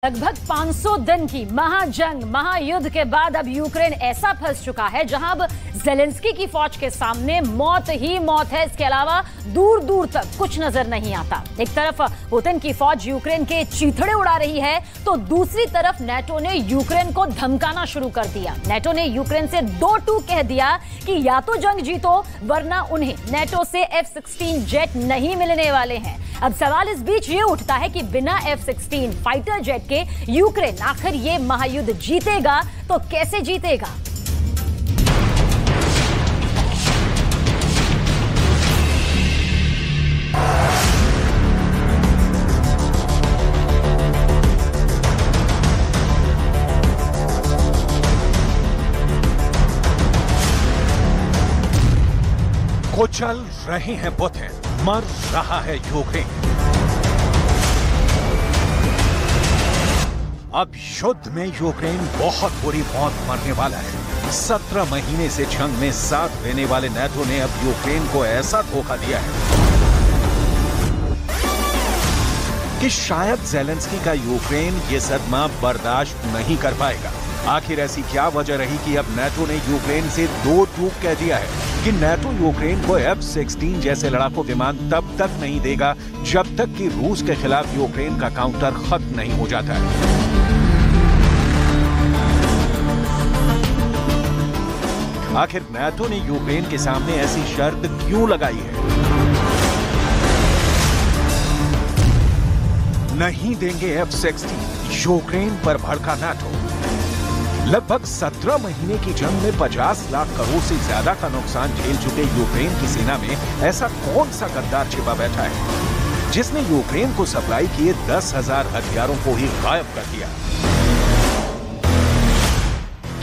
लगभग 500 दिन की महाजंग महायुद्ध के बाद अब यूक्रेन ऐसा फंस चुका है जहां अब ज़ेलेंस्की की फौज के सामने मौत ही मौत है। इसके अलावा दूर दूर तक कुछ नजर नहीं आता। एक तरफ पुतिन की फौज यूक्रेन के चीथड़े उड़ा रही है तो दूसरी तरफ नेटो ने यूक्रेन को धमकाना शुरू कर दिया। नेटो ने यूक्रेन से 2-2 कह दिया कि या तो जंग जीतो वरना उन्हें नेटो से F-16 जेट नहीं मिलने वाले हैं। अब सवाल इस बीच ये उठता है कि बिना F-16 फाइटर जेट के यूक्रेन आखिर ये महायुद्ध जीतेगा तो कैसे जीतेगा? कुचल रहे हैं पुतिन, मर रहा है यूक्रेन। अब युद्ध में यूक्रेन बहुत बुरी मौत मरने वाला है। 17 महीने से जंग में साथ देने वाले नेटो ने अब यूक्रेन को ऐसा धोखा दिया है कि शायद ज़ेलेंस्की का यूक्रेन ये सदमा बर्दाश्त नहीं कर पाएगा। आखिर ऐसी क्या वजह रही कि अब नेटो ने यूक्रेन से 2-2 कह दिया है कि नेटो यूक्रेन को F-16 जैसे लड़ाकू विमान तब तक नहीं देगा जब तक कि रूस के खिलाफ यूक्रेन का काउंटर खत्म नहीं हो जाता है। आखिर नेटो ने यूक्रेन के सामने ऐसी शर्त क्यों लगाई है? नहीं देंगे F-16, यूक्रेन पर भड़का नेटो। लगभग 17 महीने की जंग में 50 लाख करोड़ से ज्यादा का नुकसान झेल चुके यूक्रेन की सेना में ऐसा कौन सा गद्दार छिपा बैठा है जिसने यूक्रेन को सप्लाई किए 10,000 हथियारों को ही गायब कर दिया?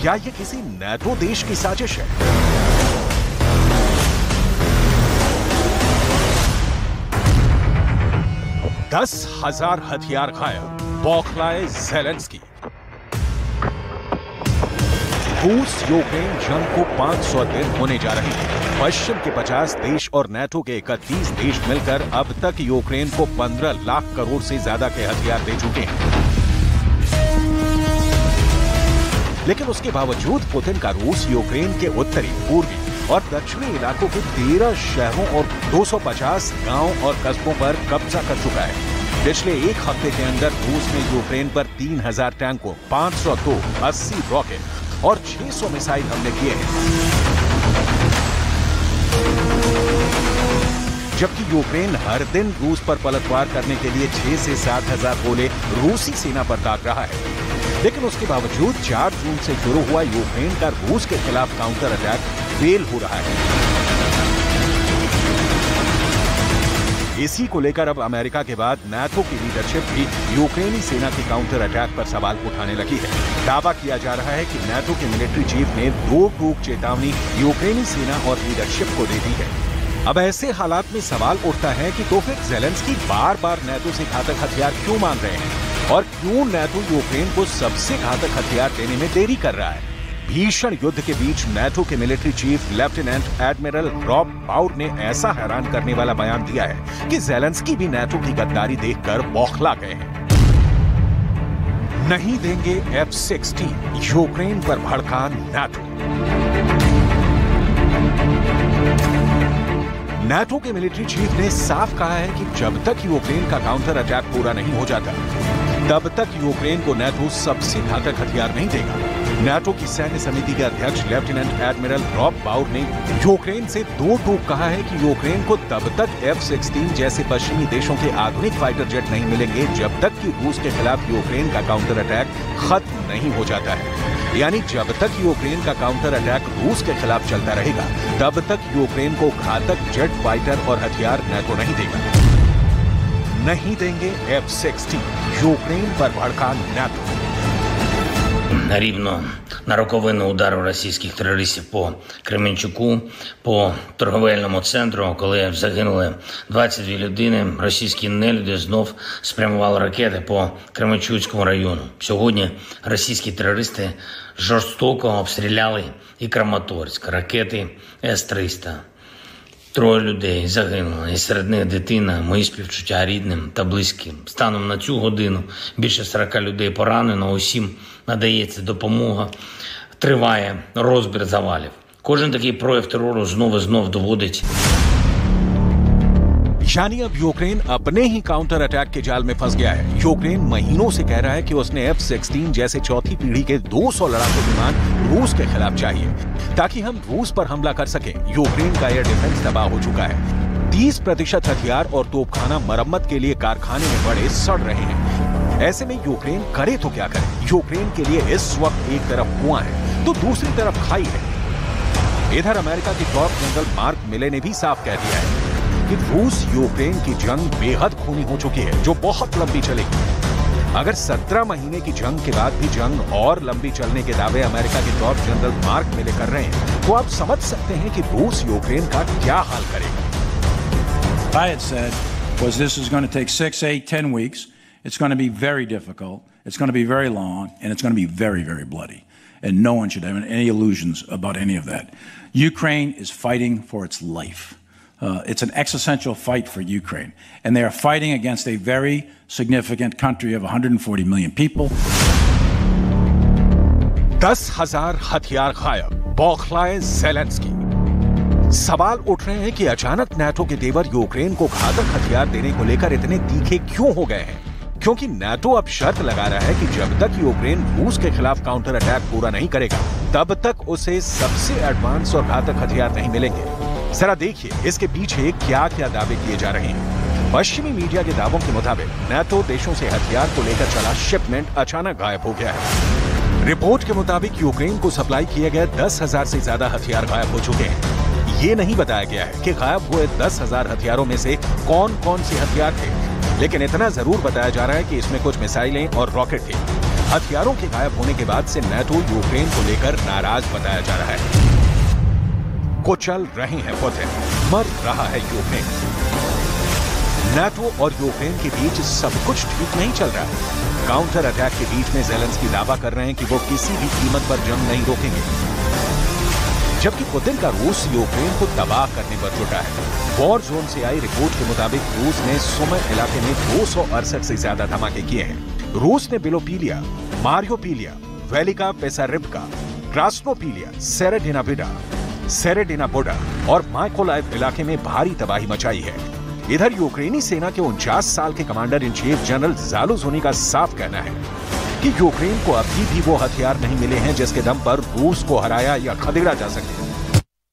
क्या ये किसी नेटो देश की साजिश है? दस 10,000 हथियार गायब, बौखलाए ज़ेलेंस्की। रूस यूक्रेन जंग को 500 दिन होने जा रहे हैं। पश्चिम के 50 देश और नेटो के 31 देश मिलकर अब तक यूक्रेन को 15 लाख करोड़ से ज्यादा के हथियार दे चुके हैं। लेकिन उसके बावजूद पुतिन का रूस यूक्रेन के उत्तरी, पूर्वी और दक्षिणी इलाकों के 13 शहरों और 250 गांव और कस्बों पर कब्जा कर चुका है। पिछले एक हफ्ते के अंदर रूस ने यूक्रेन पर 3,000 टैंकों, 500 तोप, 80 रॉकेट और 600 मिसाइल हमले किए हैं। जबकि यूक्रेन हर दिन रूस पर पलटवार करने के लिए 6 से 7,000 गोले रूसी सेना पर दाग रहा है। लेकिन उसके बावजूद 4 जून से शुरू हुआ यूक्रेन का रूस के खिलाफ काउंटर अटैक फेल हो रहा है। इसी को लेकर अब अमेरिका के बाद नाटो की लीडरशिप भी यूक्रेनी सेना की काउंटर अटैक पर सवाल उठाने लगी है। दावा किया जा रहा है कि नाटो के मिलिट्री चीफ ने 2 टूक चेतावनी यूक्रेनी सेना और लीडरशिप को दे दी है। अब ऐसे हालात में सवाल उठता है कि तो फिर ज़ेलेंस्की बार-बार नाटो से घातक हथियार क्यों मांग रहे हैं और क्यों नाटो यूक्रेन को सबसे घातक हथियार देने में देरी कर रहा है? भीषण युद्ध के बीच नाटो के military chief lieutenant admiral Rob Bauer ने ऐसा हैरान करने वाला बयान दिया है कि ज़ेलेंस्की भी नाटो की गद्दारी देखकर बौखला गए हैं। नहीं देंगे F-16, यूक्रेन पर भड़का नाटो। नाटो के मिलिट्री चीफ ने साफ कहा है कि जब तक यूक्रेन का काउंटर अटैक पूरा नहीं हो जाता तब तक यूक्रेन को नाटो सबसे घातक हथियार नहीं देगा। नाटो की सैन्य समिति के अध्यक्ष लेफ्टिनेंट एडमिरल रॉब बाउर ने यूक्रेन से 2 टूक कहा है कि यूक्रेन को तब तक F-16 जैसे पश्चिमी देशों के आधुनिक फाइटर जेट नहीं मिलेंगे जब तक कि रूस के खिलाफ यूक्रेन का काउंटर अटैक खत्म नहीं हो जाता है। यानी जब तक यूक्रेन का काउंटर अटैक रूस के खिलाफ चलता रहेगा तब तक यूक्रेन को घातक जेट फाइटर और हथियार नाटो नहीं देगा। नहीं देंगे F-16, यूक्रेन पर भड़का नाटो। Рівно на роковину удару російських терористів по Кременчуку, по торговельному центру, коли загинули 22 людини, російські нелюди знов спрямували ракети по Кременчуцькому району. Сьогодні російські терористи жорстоко обстріляли і Краматорськ, ракети С-300. Троє людей загинули, і серед них дитина. Мої співчуття рідним та близьким. Станом на цю годину більше 40 людей поранено, усім надається допомога. Триває розбір завалів. Кожен такий прояв терору знов доводить. यानी अब यूक्रेन अपने ही काउंटर अटैक के जाल में फंस गया है। यूक्रेन महीनों से कह रहा है कि उसने F-16 जैसे चौथी पीढ़ी के 200 लड़ाकू विमान रूस के खिलाफ चाहिए ताकि हम रूस पर हमला कर सकें। यूक्रेन का एयर डिफेंस तबाह हो चुका है। 30% हथियार और तोपखाना मरम्मत के लिए कारखाने में पड़े सड़ रहे हैं। ऐसे में यूक्रेन करे तो क्या करे? यूक्रेन के लिए इस वक्त एक तरफ कुआं है तो दूसरी तरफ खाई है। इधर अमेरिका के टॉप जनरल मार्क मिले ने भी साफ कह दिया है कि रूस यूक्रेन की जंग बेहद खूनी हो चुकी है, जो बहुत लंबी चलेगी। अगर 17 महीने की जंग के बाद भी जंग और लंबी चलने के दावे अमेरिका के टॉप जनरल मार्क मिले कर रहे हैं, तो आप समझ सकते हैं कि रूस यूक्रेन का क्या हाल करेगा। I had said was this is going to take 6, 8, 10 weeks. It's going to be very difficult. It's going to be very long, and it's going to be very, very bloody. And no one should have any illusions about any of that. Ukraine is fighting for its life. It's an existential fight for Ukraine. And they are fighting against a very significant country of 140 million people. 10,000 हथियार गायब, बौखलाए Zelensky. सवाल उठ रहे हैं कि अचानक NATO के देवर Ukraine को घातक हथियार देने को लेकर इतने तीखे क्यों हो गए हैं? क्योंकि नाटो अब शर्त लगा रहा है कि जब तक यूक्रेन रूस के खिलाफ काउंटर अटैक पूरा नहीं करेगा, तब तक उसे सबसे एडवांस और घातक हथियार नहीं मिलेंगे। जरा देखिए इसके पीछे क्या क्या दावे किए जा रहे हैं। पश्चिमी मीडिया के दावों के मुताबिक नाटो देशों से हथियार को लेकर चला शिपमेंट अचानक गायब हो गया है। रिपोर्ट के मुताबिक यूक्रेन को सप्लाई किए गए 10,000 से ज्यादा हथियार गायब हो चुके हैं। ये नहीं बताया गया है कि गायब हुए 10,000 हथियारों में से कौन कौन से हथियार थे, लेकिन इतना जरूर बताया जा रहा है कि इसमें कुछ मिसाइलें और रॉकेट थे। हथियारों के गायब होने के बाद से नाटो यूक्रेन को लेकर नाराज बताया जा रहा है। कुचल रहे हैं पुतिन, मर रहा है यूक्रेन। नाटो और यूक्रेन के बीच सब कुछ ठीक नहीं चल रहा है। काउंटर अटैक के बीच में ज़ेलेंस्की दावा कर रहे हैं कि वो किसी भी कीमत पर जंग नहीं रोकेंगे, जबकि पुतिन का रूस यूक्रेन को तबाह करने पर जुटा है। वॉर जोन से आई रिपोर्ट के मुताबिक रूस ने सुमी इलाके में 268 से ज्यादा धमाके किए हैं। रूस ने बिलोपीलिया, मारियोपीलिया, वेलिका पेसारिब्का, क्रास्नोपीलिया, सेरेडिनाबुडा और माइकोलाइव इलाके में भारी तबाही मचाई है। इधर यूक्रेनी सेना के 49 साल के कमांडर इन चीफ जनरल ज़ालुझनी का साफ कहना है कि यूक्रेन को अभी भी वो हथियार नहीं मिले हैं जिसके दम पर रूस को हराया या खदेड़ा जा सके।